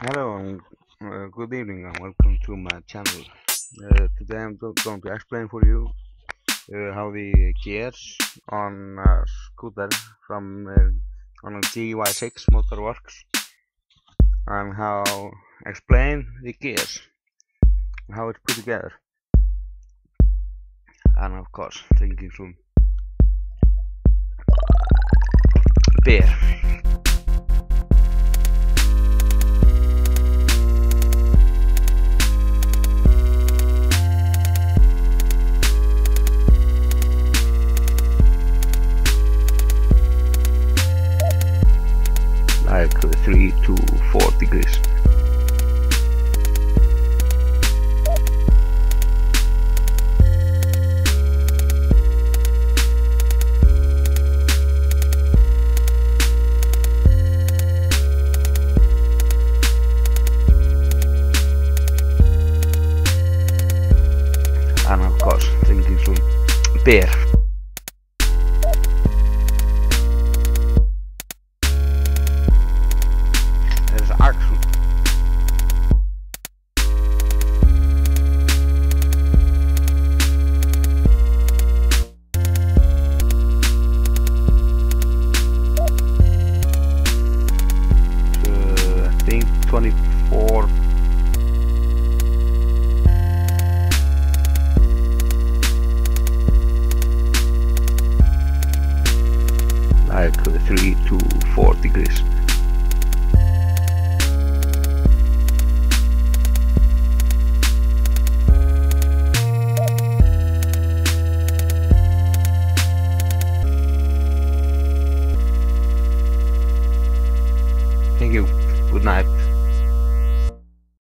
Hello and good evening and welcome to my channel. Today I'm going to explain for you how the gears on a scooter from on a GY6 motor works, and how explain the gears, how it's put together, and of course drinking some beer. Like 3 to 4 degrees. And of course drinking some beer. There's Axel. I think 24. Like 3 to 4 degrees. Thank you. Good night.